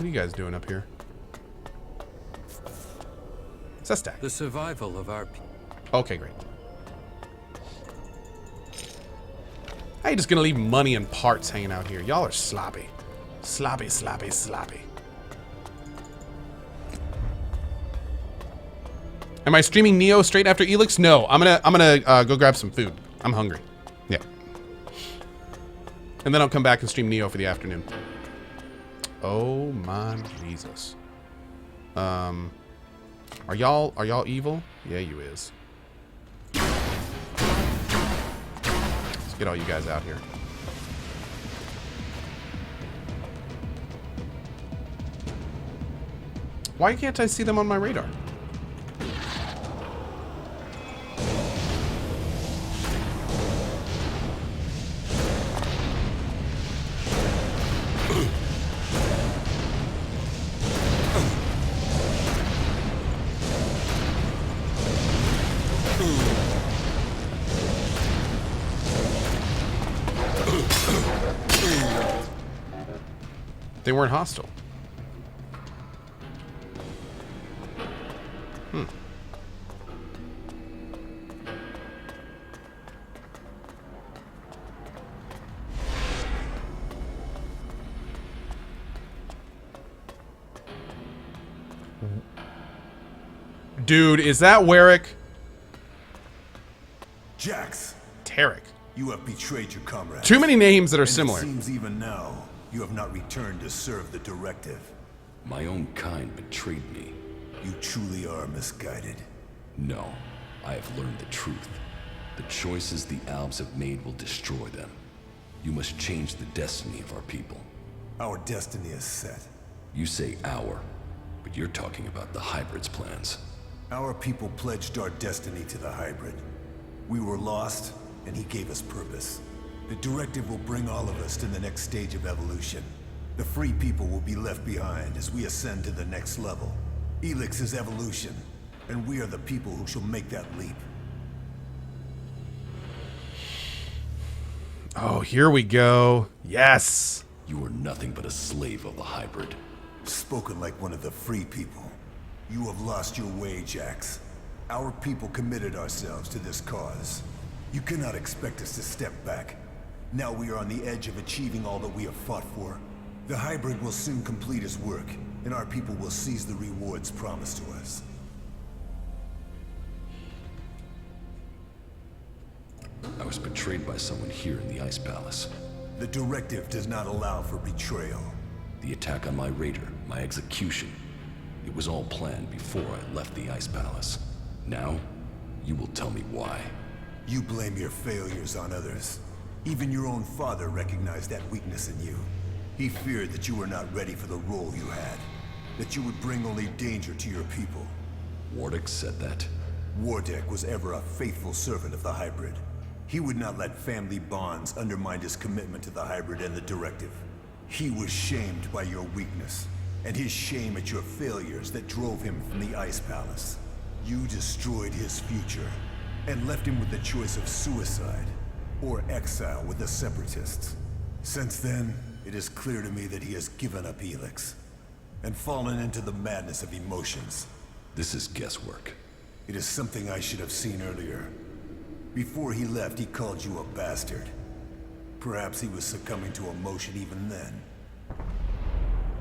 What are you guys doing up here? It's a stack. The survival of our people. Okay, great. How you just gonna leave money and parts hanging out here? Y'all are sloppy. Sloppy, sloppy, sloppy. Am I streaming Neo straight after ELEX? No, I'm gonna go grab some food. I'm hungry. Yeah. And then I'll come back and stream Neo for the afternoon. Oh my Jesus. Are y'all evil? Yeah, you is. Let's get all you guys out here. Why can't I see them on my radar? They weren't hostile. Dude, is that Warwick? Jax. Tarek. You have betrayed your comrades. Too many names that are similar. It seems even now, you have not returned to serve the directive. My own kind betrayed me. You truly are misguided. No, I have learned the truth. The choices the Albs have made will destroy them. You must change the destiny of our people. Our destiny is set. You say our, but you're talking about the Hybrid's plans. Our people pledged our destiny to the Hybrid. We were lost, and he gave us purpose. The directive will bring all of us to the next stage of evolution. The free people will be left behind as we ascend to the next level. ELEX is evolution, and we are the people who shall make that leap. Oh, here we go. Yes. You are nothing but a slave of the Hybrid. Spoken like one of the free people. You have lost your way, Jax. Our people committed ourselves to this cause. You cannot expect us to step back. Now we are on the edge of achieving all that we have fought for. The Hybrid will soon complete his work, and our people will seize the rewards promised to us. I was betrayed by someone here in the Ice Palace. The directive does not allow for betrayal. The attack on my raider, my execution. It was all planned before I left the Ice Palace. Now, you will tell me why. You blame your failures on others. Even your own father recognized that weakness in you. He feared that you were not ready for the role you had. That you would bring only danger to your people. Wardick said that? Wardick was ever a faithful servant of the Hybrid. He would not let family bonds undermine his commitment to the Hybrid and the directive. He was shamed by your weakness, and his shame at your failures that drove him from the Ice Palace. You destroyed his future, and left him with the choice of suicide, or exile with the Separatists. Since then, it is clear to me that he has given up ELEX, and fallen into the madness of emotions. This is guesswork. It is something I should have seen earlier. Before he left, he called you a bastard. Perhaps he was succumbing to emotion even then.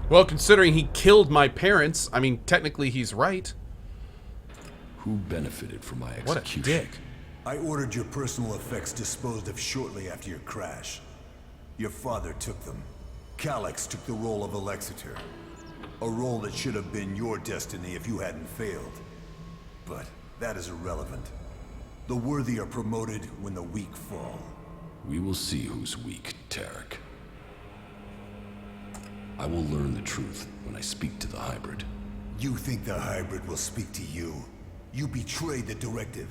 Well, considering he killed my parents, I mean, technically he's right. Who benefited from my execution? What a dick. I ordered your personal effects disposed of shortly after your crash. Your father took them. Calyx took the role of Alexeter. A role that should have been your destiny if you hadn't failed. But that is irrelevant. The worthy are promoted when the weak fall. We will see who's weak, Tarek. I will learn the truth when I speak to the Hybrid. You think the Hybrid will speak to you? You betrayed the directive.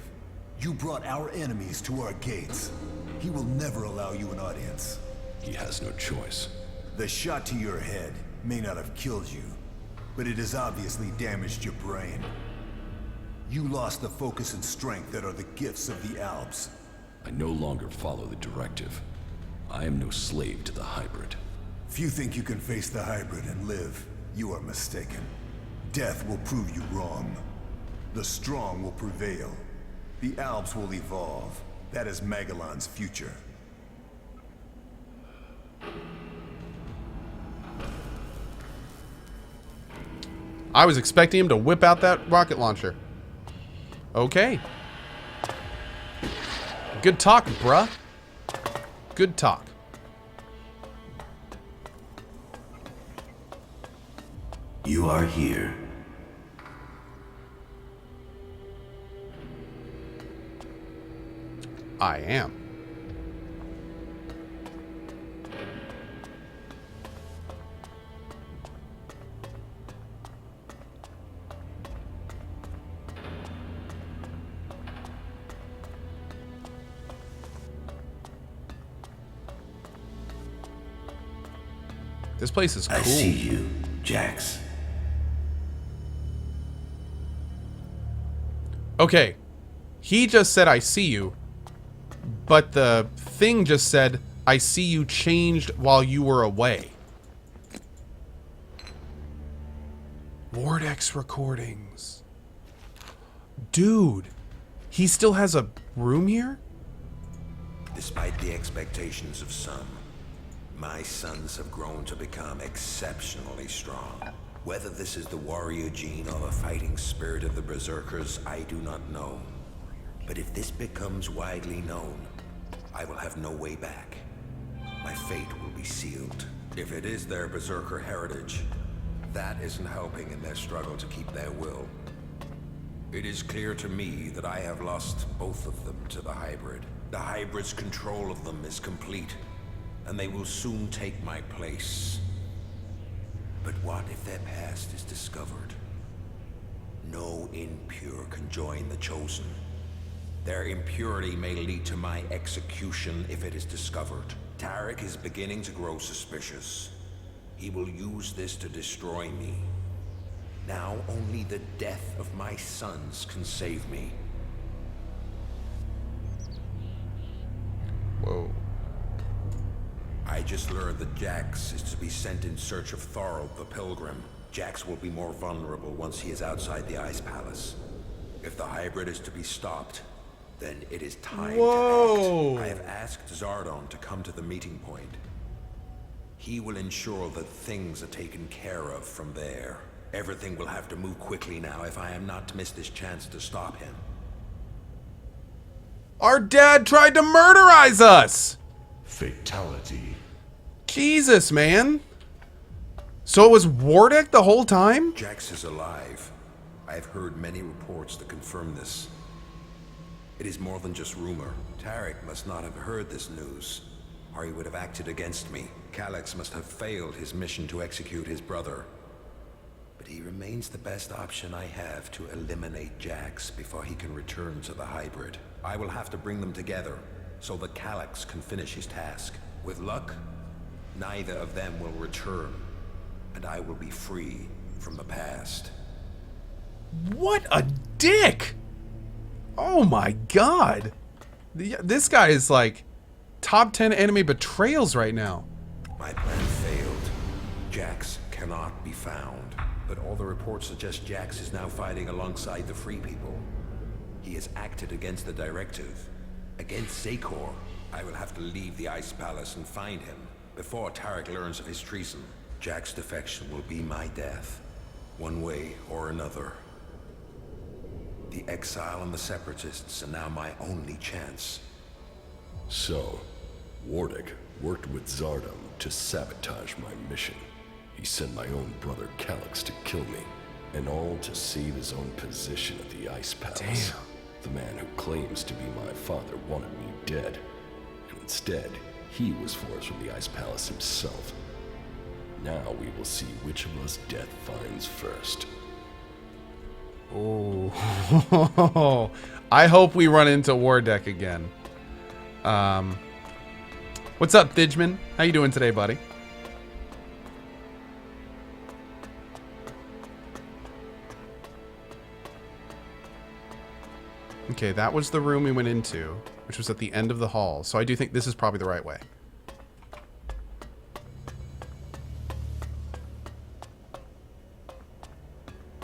You brought our enemies to our gates. He will never allow you an audience. He has no choice. The shot to your head may not have killed you, but it has obviously damaged your brain. You lost the focus and strength that are the gifts of the Alps. I no longer follow the directive. I am no slave to the Hybrid. If you think you can face the Hybrid and live, You are mistaken. Death will prove you wrong. The strong will prevail. The Alps will evolve. That is Magellan's future. I was expecting him to whip out that rocket launcher. Okay. Good talk, bruh. Good talk. You are here. I am. This place is cool. I see you, Jax. Okay. He just said, I see you. But the thing just said, I see you changed while you were away. Vortex recordings. Dude. He still has a room here? Despite the expectations of some, my sons have grown to become exceptionally strong. Whether this is the warrior gene or the fighting spirit of the berserkers, I do not know. But if this becomes widely known, I will have no way back. My fate will be sealed. If it is their berserker heritage, that isn't helping in their struggle to keep their will. It is clear to me that I have lost both of them to the hybrid. The hybrid's control of them is complete, and they will soon take my place. But what if their past is discovered? No impure can join the chosen. Their impurity may lead to my execution if it is discovered. Tarek is beginning to grow suspicious. He will use this to destroy me. Now only the death of my sons can save me. Whoa. I just learned that Jax is to be sent in search of Thorold the Pilgrim. Jax will be more vulnerable once he is outside the Ice Palace. If the hybrid is to be stopped, then it is time Whoa. to act. I have asked Zardon to come to the meeting point. He will ensure that things are taken care of from there. Everything will have to move quickly now if I am not to miss this chance to stop him. Our dad tried to murderize us! Fatality. Jesus, man. So it was Wardek the whole time? Jax is alive. I have heard many reports that confirm this. It is more than just rumor. Tarek must not have heard this news, or he would have acted against me. Calyx must have failed his mission to execute his brother. But he remains the best option I have to eliminate Jax before he can return to the hybrid. I will have to bring them together, so that Calyx can finish his task. With luck, neither of them will return, and I will be free from the past. What a dick! Oh my god. This guy is like top 10 anime betrayals right now. My plan failed. Jax cannot be found. But all the reports suggest Jax is now fighting alongside the Free People. He has acted against the directive. Against Zakor. I will have to leave the Ice Palace and find him before Tarek learns of his treason. Jax's defection will be my death, one way or another. The exile and the separatists are now my only chance. So, Wardek worked with Zardom to sabotage my mission. He sent my own brother Calyx to kill me, and all to save his own position at the Ice Palace. Damn. The man who claims to be my father wanted me dead, and instead, he was forced from the Ice Palace himself. Now we will see which of us death finds first. Oh, I hope we run into Wardek again. What's up, Thidgeman? How you doing today, buddy? Okay, that was the room we went into, which was at the end of the hall. So I do think this is probably the right way.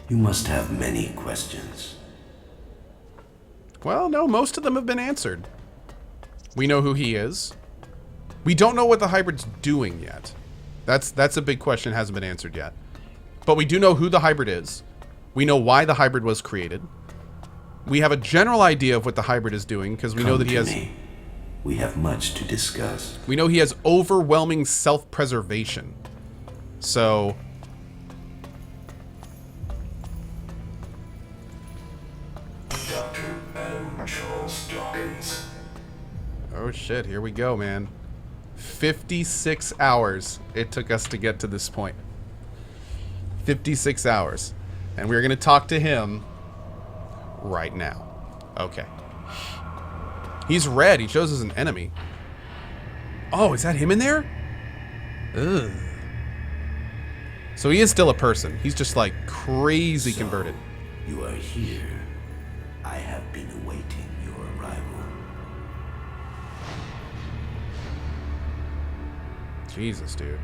You must have many questions. Well, no, most of them have been answered. We know who he is. We don't know what the hybrid's doing yet. That's a big question, hasn't been answered yet. But we do know who the hybrid is. We know why the hybrid was created. We have a general idea of what the hybrid is doing because we know that he has... We have much to discuss. We know he has overwhelming self-preservation. So... Dr. M. Charles Dawkins. Oh shit, here we go, man. 56 hours it took us to get to this point. 56 hours. And we're going to talk to him right now. Okay. He's red. He shows us an enemy. Oh, is that him in there? Ugh. So he is still a person. He's just like crazy converted. You are here. I have been awaiting your arrival. Jesus, dude.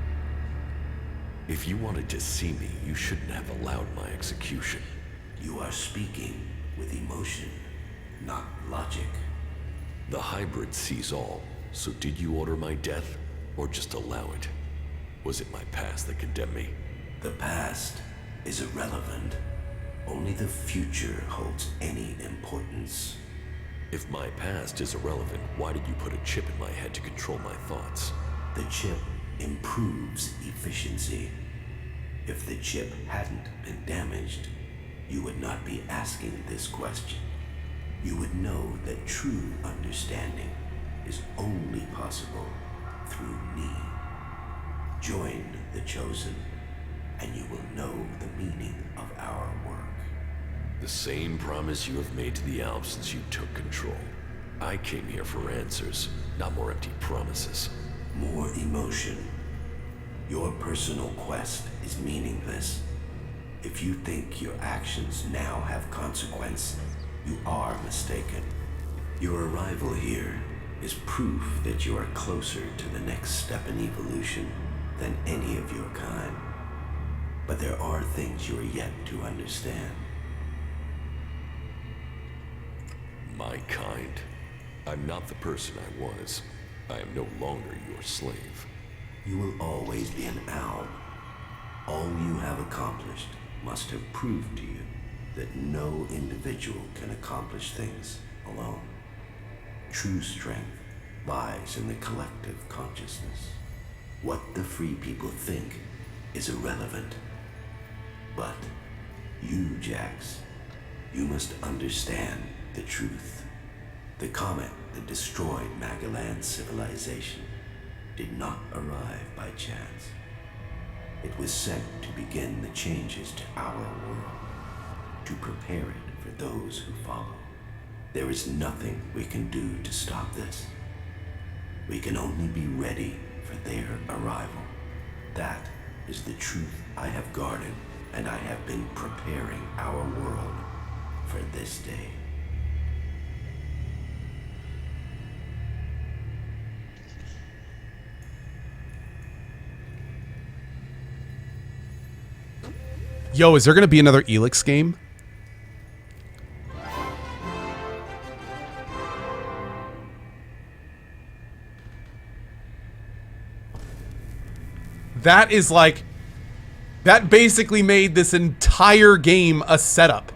If you wanted to see me, you shouldn't have allowed my execution. You are speaking with emotion, not logic. The hybrid sees all, so did you order my death, or just allow it? Was it my past that condemned me? The past is irrelevant. Only the future holds any importance. If my past is irrelevant, why did you put a chip in my head to control my thoughts? The chip improves efficiency. If the chip hadn't been damaged, you would not be asking this question. You would know that true understanding is only possible through me. Join the chosen, and you will know the meaning of our work. The same promise you have made to the Alps since you took control. I came here for answers, not more empty promises. More emotion. Your personal quest is meaningless. If you think your actions now have consequence, you are mistaken. Your arrival here is proof that you are closer to the next step in evolution than any of your kind. But there are things you are yet to understand. My kind? I'm not the person I was. I am no longer your slave. You will always be an owl. All you have accomplished must have proved to you that no individual can accomplish things alone. True strength lies in the collective consciousness. What the free people think is irrelevant. But you, Jax, you must understand the truth. The comet that destroyed Magellan's civilization did not arrive by chance. It was sent to begin the changes to our world, to prepare it for those who follow. There is nothing we can do to stop this. We can only be ready for their arrival. That is the truth I have guarded, and I have been preparing our world for this day. Yo, is there going to be another ELEX game? That is like... That basically made this entire game a setup.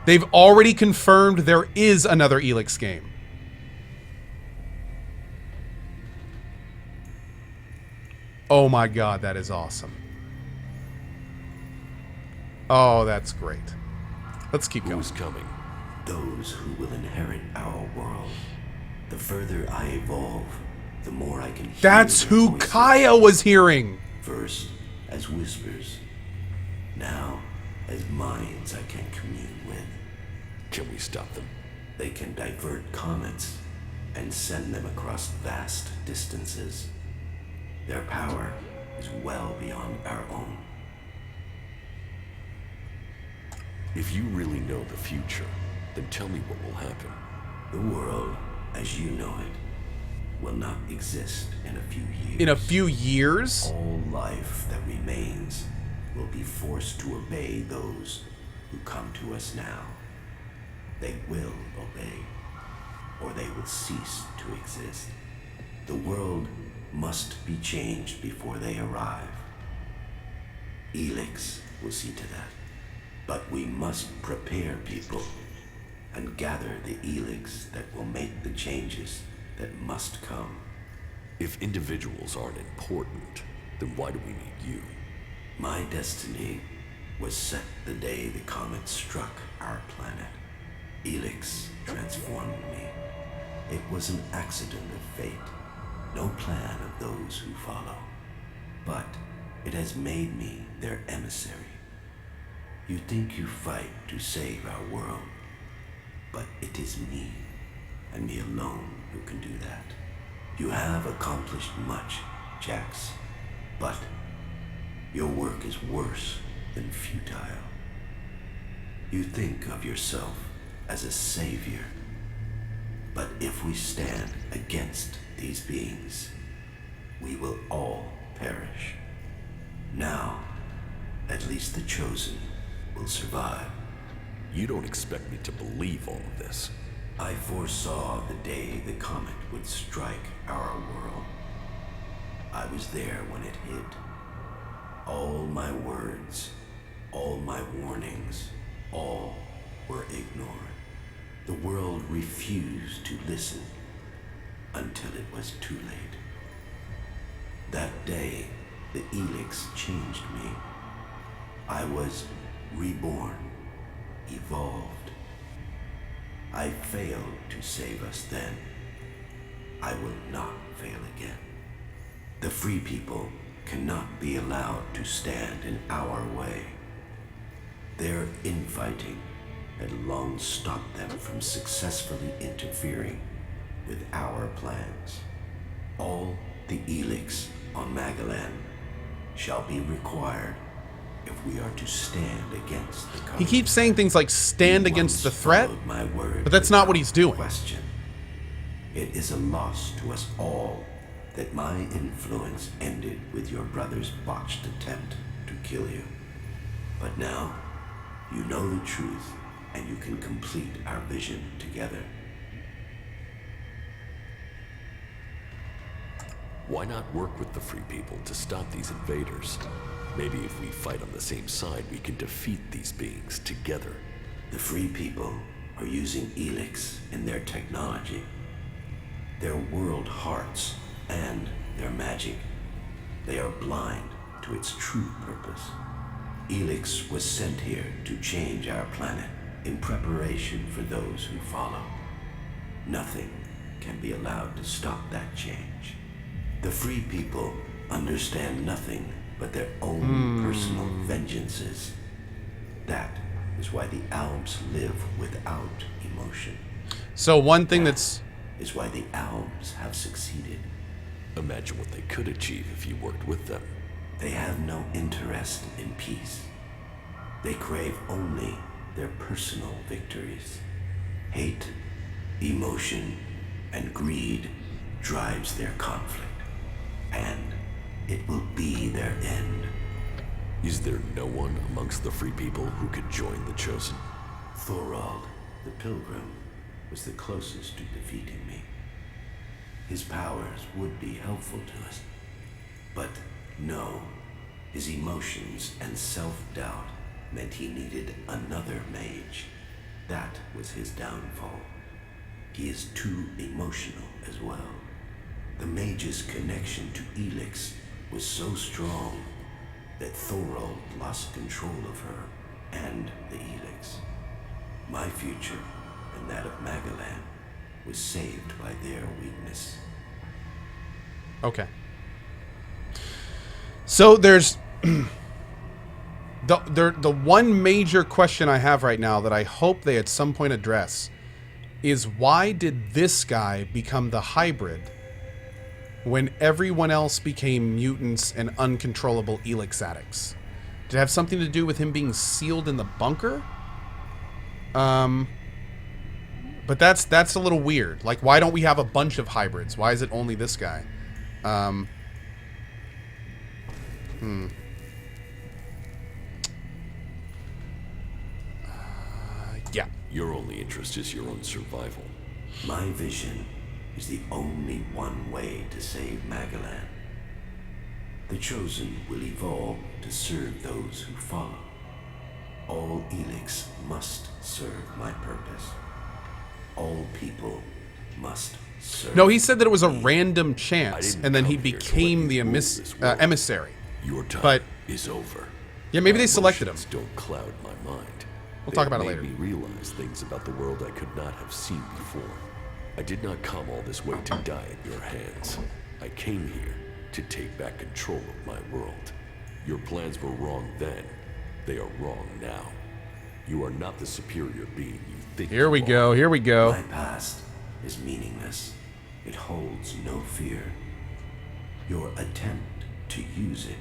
They've already confirmed there is another ELEX game. Oh my god, that is awesome. Oh, that's great. Let's keep going. Who's coming? Those who will inherit our world. The further I evolve, the more I can hear. That's their who voices. Kaya was hearing. First as whispers, now as minds I can commune with. Can we stop them? They can divert comets and send them across vast distances. Their power is well beyond our own. If you really know the future, then tell me what will happen. The world, as you know it, will not exist in a few years. In a few years? All life that remains will be forced to obey those who come to us now. They will obey, or they will cease to exist. The world must be changed before they arrive. ELEX will see to that. But we must prepare people and gather the ELEX that will make the changes that must come. If individuals aren't important, then why do we need you? My destiny was set the day the comet struck our planet. ELEX transformed me. It was an accident of fate, no plan of those who follow. But it has made me their emissary. You think you fight to save our world, but it is me, and me alone, who can do that. You have accomplished much, Jax, but your work is worse than futile. You think of yourself as a savior, but if we stand against these beings, we will all perish. Now, at least the chosen will survive. You don't expect me to believe all of this. I foresaw the day the comet would strike our world. I was there when it hit. All my words, all my warnings, all were ignored. The world refused to listen until it was too late. That day, the ELEX changed me. I was reborn, evolved. I failed to save us then. I will not fail again. The free people cannot be allowed to stand in our way. Their infighting had long stopped them from successfully interfering with our plans. All the ELEX on Magalan shall be required if we are to stand against the comet. He keeps saying things like stand against the threat, but that's not what he's doing. Question. It is a loss to us all that my influence ended with your brother's botched attempt to kill you. But now, you know the truth, and you can complete our vision together. Why not work with the Free People to stop these invaders? Maybe if we fight on the same side, we can defeat these beings together. The Free People are using ELEX in their technology, their world hearts, and their magic. They are blind to its true purpose. ELEX was sent here to change our planet in preparation for those who follow. Nothing can be allowed to stop that change. The Free People understand nothing but their own personal vengeances. That is why the Alps live without emotion. So one thing that's... is why the Alps have succeeded. Imagine what they could achieve if you worked with them. They have no interest in peace. They crave only their personal victories. Hate, emotion, and greed drives their conflict. And it will be their end. Is there no one amongst the Free People who could join the Chosen? Thorald, the Pilgrim, was the closest to defeating me. His powers would be helpful to us. But no, his emotions and self-doubt meant he needed another mage. That was his downfall. He is too emotional as well. The mage's connection to ELEX was so strong that Thorald lost control of her and the ELEX. My future and that of Magalan was saved by their weakness. Okay. So there's the one major question I have right now that I hope they at some point address is why did this guy become the hybrid when everyone else became mutants and uncontrollable ELEX addicts? Did it have something to do with him being sealed in the bunker? But that's a little weird. Like, why don't we have a bunch of hybrids? Why is it only this guy? Your only interest is your own survival. My vision is the only one way to save Magalan. The Chosen will evolve to serve those who follow. All ELEX must serve my purpose. All people must serve. No, he said that it was a me. random chance, and then he became the emissary. Your time But is over. yeah, maybe they My selected him. emotions don't cloud my mind. We'll They talk about it made later. me realize things about the world I could not have seen before. I did not come all this way to die at your hands. I came here to take back control of my world. Your plans were wrong then. They are wrong now. You are not the superior being you think Here we you go. are. Here we go. My past is meaningless. It holds no fear. Your attempt to use it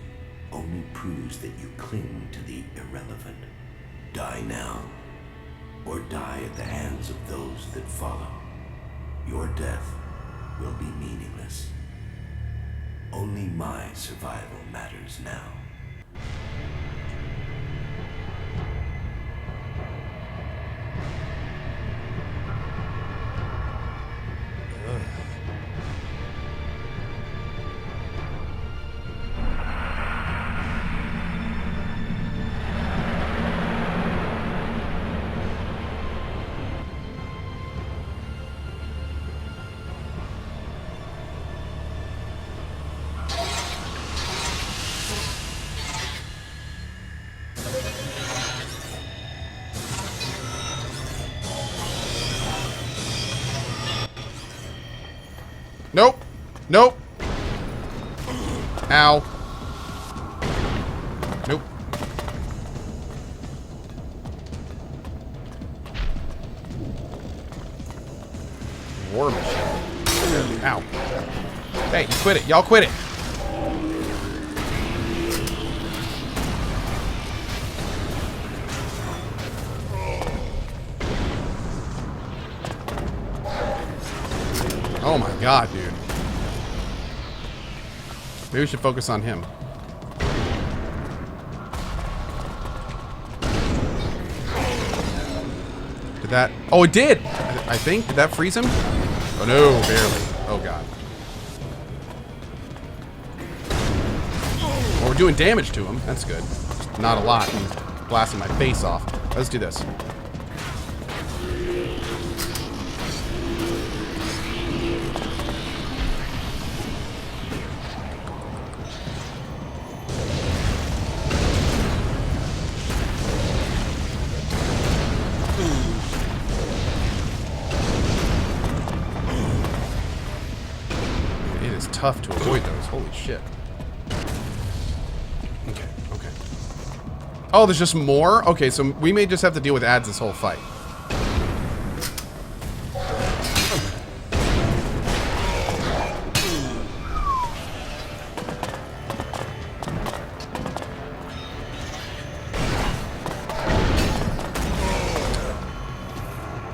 only proves that you cling to the irrelevant. Die now, or die at the hands of those that follow. Your death will be meaningless. Only my survival matters now. Nope. Nope. Ow. Nope. War machine. Ow. Hey, you quit it. Y'all quit it. Oh my god, dude. Maybe we should focus on him. Did that... Oh, it did! I think. Did that freeze him? Oh no, barely. Oh god. Well, we're doing damage to him. That's good. Just not a lot. He's blasting my face off. Let's do this. Tough to avoid those. Holy shit. Okay, okay. Oh, there's just more? Okay, so we may just have to deal with ads this whole fight.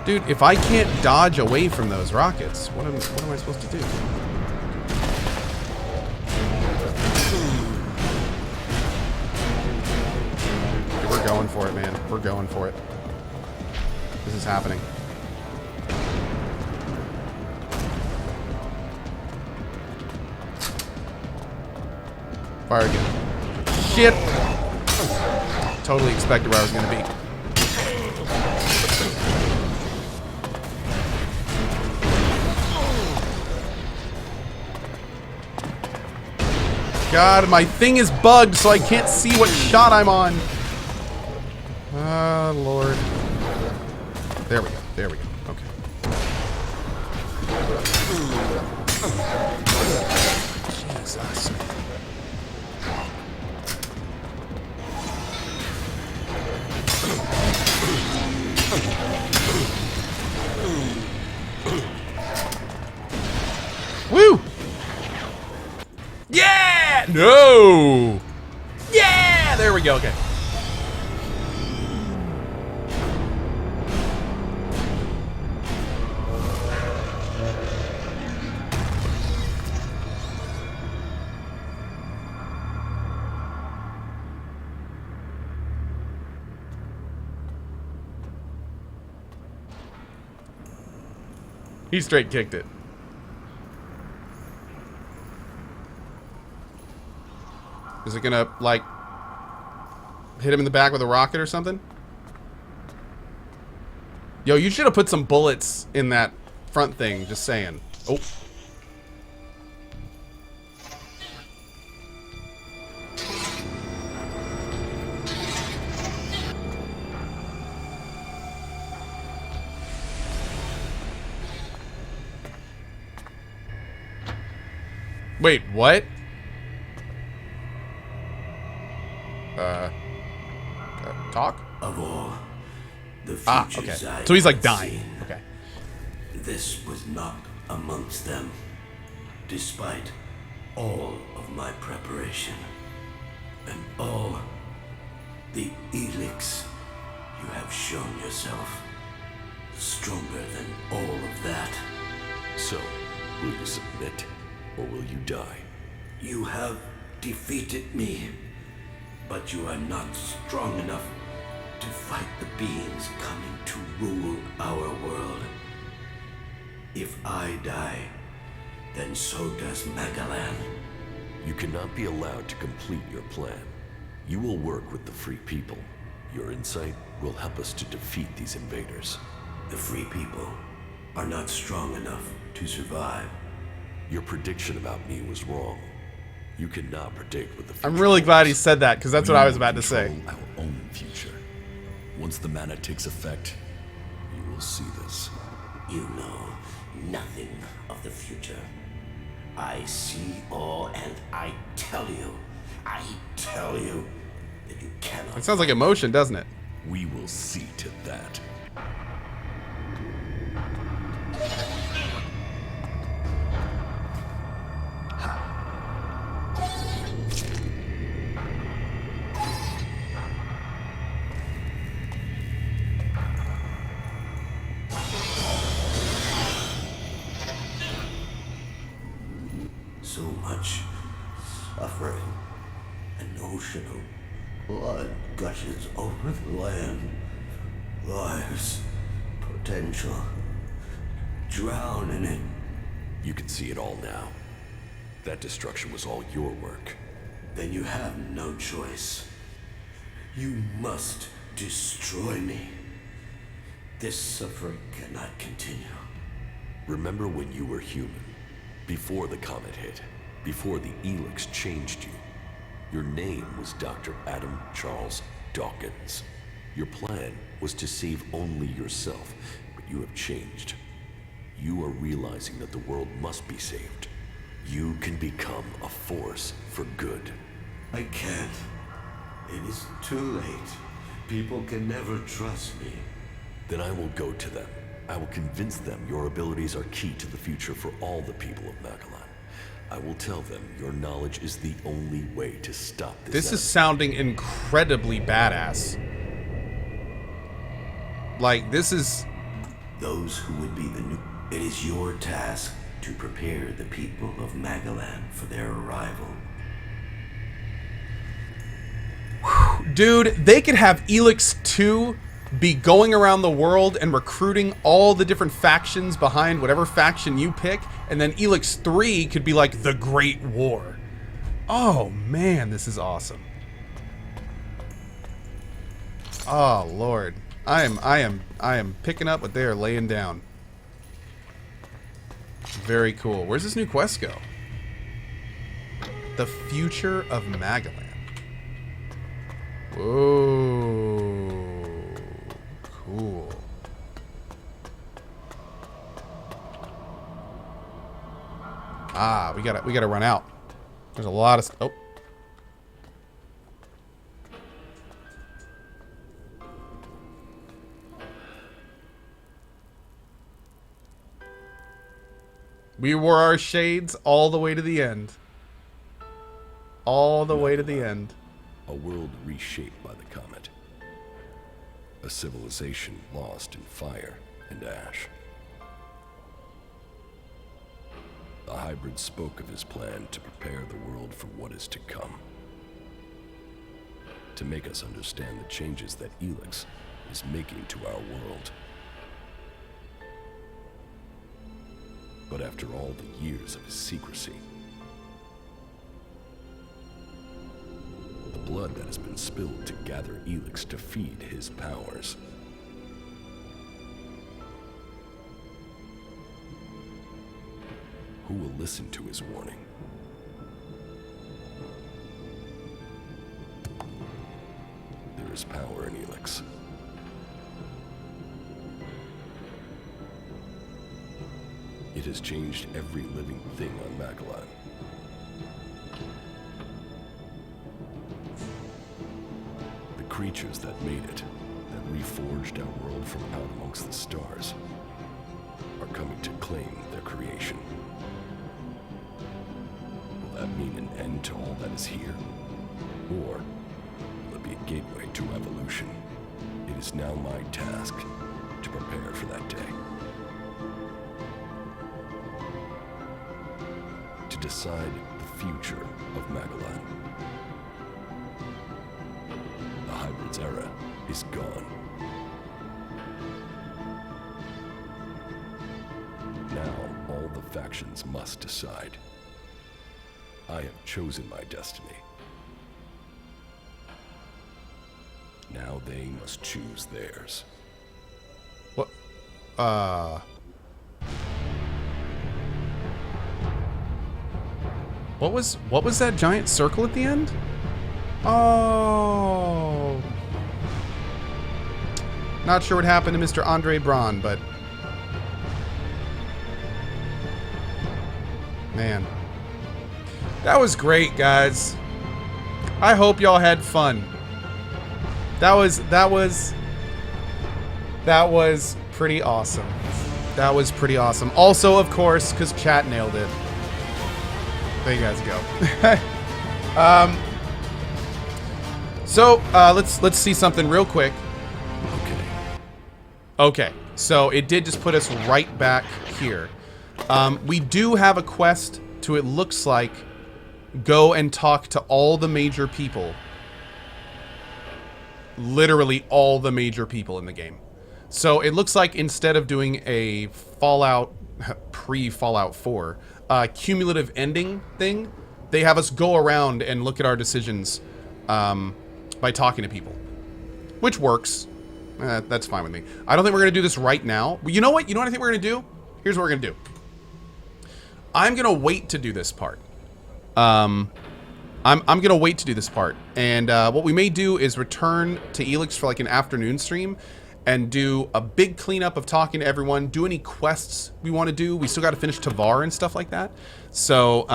Dude, if I can't dodge away from those rockets, what am I supposed to do? We're going for it, man. We're going for it. This is happening. Fire again. Shit! Totally expected where I was going to be. God, my thing is bugged, so I can't see what shot I'm on. Ah, Lord. There we go. There we go. Okay. Jesus. Woo! Yeah! No! Yeah! There we go. Okay. He straight kicked it. Is it gonna, like, hit him in the back with a rocket or something? Yo, you should have put some bullets in that front thing, just saying. Oh. Wait, what? Talk? Of all the Ah, futures okay. I So he's like had dying. seen, Okay. this was not amongst them, despite all of my preparation and all the ELEX you have shown yourself. Stronger than all of that. So, will you submit, or will you die? You have defeated me, but you are not strong enough to fight the beings coming to rule our world. If I die, then so does Magalan. You cannot be allowed to complete your plan. You will work with the Free People. Your insight will help us to defeat these invaders. The Free People are not strong enough to survive. Your prediction about me was wrong. You cannot predict what the future I'm really glad he holds. said that, because that's what I was about to say. Control our own future. Once the mana takes effect, you will see this. You know nothing of the future. I see all, and I tell you that you cannot. It sounds like emotion, doesn't it? We will see to that. So much suffering. An ocean of blood gushes over the land. Lives, potential. Drown in it. You can see it all now. That destruction was all your work. Then you have no choice. You must destroy me. This suffering cannot continue. Remember when you were human? Before the comet hit. Before the ELEX changed you. Your name was Dr. Adam Charles Dawkins. Your plan was to save only yourself, but you have changed. You are realizing that the world must be saved. You can become a force for good. I can't. It is too late. People can never trust me. Then I will go to them. I will convince them your abilities are key to the future for all the people of Magalan. I will tell them your knowledge is the only way to stop this. This is sounding incredibly badass. Like, this is... Those who would be the new... It is your task to prepare the people of Magalan for their arrival. Dude, they could have ELEX 2 be going around the world and recruiting all the different factions behind whatever faction you pick, and then ELEX 3 could be like the Great War. Oh man, this is awesome. Oh Lord. I am picking up what they are laying down. Very cool. Where's this new quest go? The future of Magalan. Whoa. Cool. Ah, we gotta run out. There's a lot of oh. We wore our shades all the way to the end. All the way to the end. A world reshaped by the comet. A civilization lost in fire and ash. The hybrid spoke of his plan to prepare the world for what is to come. To make us understand the changes that ELEX is making to our world. But after all the years of his secrecy, the blood that has been spilled to gather ELEX to feed his powers. Who will listen to his warning? There is power in ELEX. It has changed every living thing on Magellan. The creatures that made it, that reforged our world from out amongst the stars, are coming to claim their creation. Will that mean an end to all that is here? Or will it be a gateway to evolution? It is now my task to prepare for that day. To decide the future of Magellan. The Hybrid's era is gone. Now, all the factions must decide. I have chosen my destiny. Now they must choose theirs. What? What was that giant circle at the end? Oh. Not sure what happened to Mr. Andre Braun, but man. That was great, guys. I hope y'all had fun. That was pretty awesome. That was pretty awesome. Also, of course, because chat nailed it. There you guys go. Let's see something real quick. Okay. So it did just put us right back here. We do have a quest to, it looks like, go and talk to all the major people. Literally all the major people in the game. So it looks like instead of doing a Fallout, pre-Fallout 4, cumulative ending thing, they have us go around and look at our decisions by talking to people. Which works. That's fine with me. I don't think we're going to do this right now. You know what? You know what I think we're going to do? Here's what we're going to do. I'm going to wait to do this part. I'm going to wait to do this part. And what we may do is return to ELEX for like an afternoon stream and do a big cleanup of talking to everyone, do any quests we want to do. We still got to finish Tavar and stuff like that. So,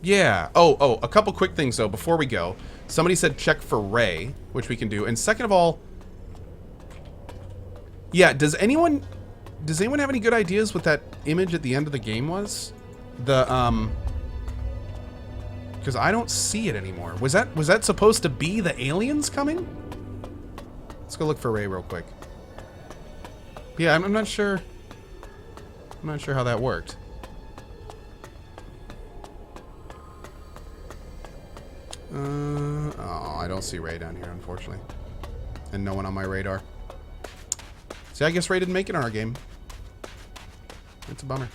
yeah. Oh, a couple quick things though before we go. Somebody said check for Ray, which we can do. And second of all, yeah, does anyone have any good ideas what that image at the end of the game was? The, because I don't see it anymore. Was that supposed to be the aliens coming? Let's go look for Ray real quick. Yeah, I'm not sure. I'm not sure how that worked. Oh, I don't see Ray down here, unfortunately. And no one on my radar. See, I guess Ray didn't make it in our game. That's a bummer.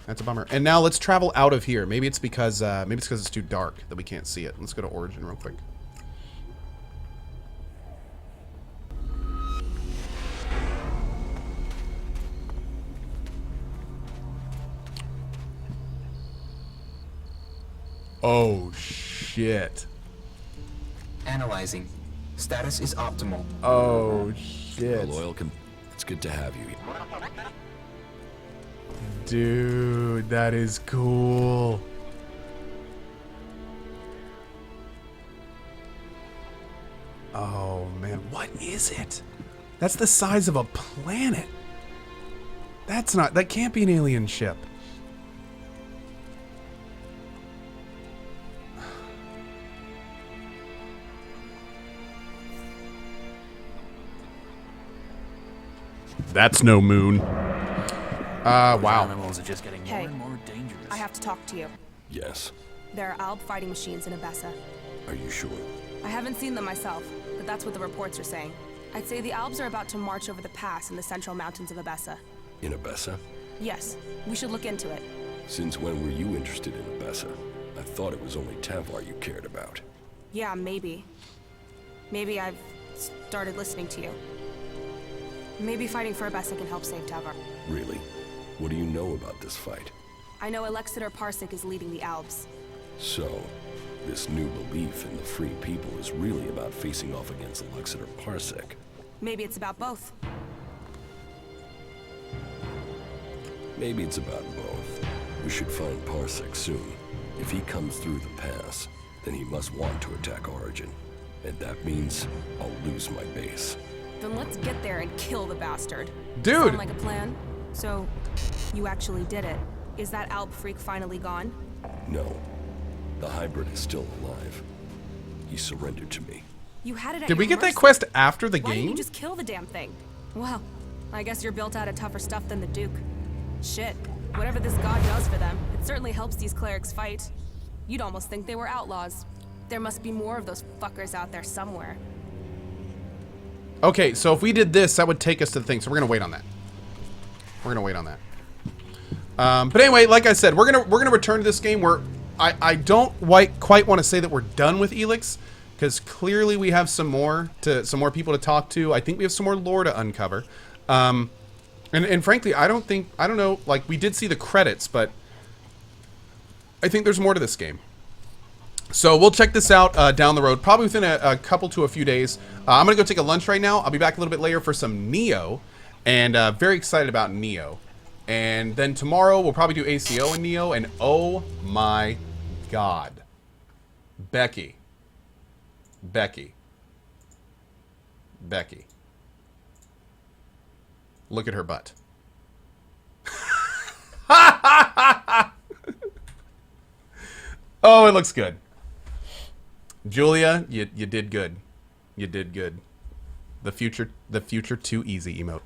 That's a bummer. And now let's travel out of here. Maybe it's because it's too dark that we can't see it. Let's go to Origin real quick. Oh shit. Analyzing. Status is optimal. Oh shit. Well, it's good to have you. Dude, that is cool. Oh man, what is it? That's the size of a planet. That can't be an alien ship. That's no moon. Wow. Animals are just getting more and more dangerous. I have to talk to you. Yes. There are Alb fighting machines in Abessa. Are you sure? I haven't seen them myself, but that's what the reports are saying. I'd say the Albs are about to march over the pass in the central mountains of Abessa. In Abessa? Yes, we should look into it. Since when were you interested in Abessa? I thought it was only Tavar you cared about. Yeah, maybe. Maybe I've started listening to you. Maybe fighting for Abessa can help save Tavar. Really? What do you know about this fight? I know Alexander Parsec is leading the Albs. So, this new belief in the free people is really about facing off against Alexander Parsec. Maybe it's about both. Maybe it's about both. We should find Parsec soon. If he comes through the pass, then he must want to attack Origin. And that means I'll lose my base. Then let's get there and kill the bastard. Dude! Sound like a plan? So, you actually did it. Is that Alb freak finally gone? No. The hybrid is still alive. He surrendered to me. You had it at Did we your get that mercy. quest after the Why didn't game? you just kill the damn thing? Well, I guess you're built out of tougher stuff than the Duke. Shit. Whatever this god does for them, it certainly helps these clerics fight. You'd almost think they were outlaws. There must be more of those fuckers out there somewhere. Okay, so if we did this, that would take us to the thing. So we're gonna wait on that. We're gonna wait on that. But anyway, like I said, we're gonna return to this game where I don't quite want to say that we're done with ELEX, because clearly we have some more people to talk to. I think we have some more lore to uncover. And frankly, I don't know, like, we did see the credits, but I think there's more to this game. So we'll check this out down the road, probably within a couple to a few days. I'm going to go take a lunch right now. I'll be back a little bit later for some Neo, and very excited about Neo. And then tomorrow we'll probably do ACO and Neo, and oh my god. Becky. Look at her butt. Oh, it looks good. Julia, you did good. You did good. The future too easy emote.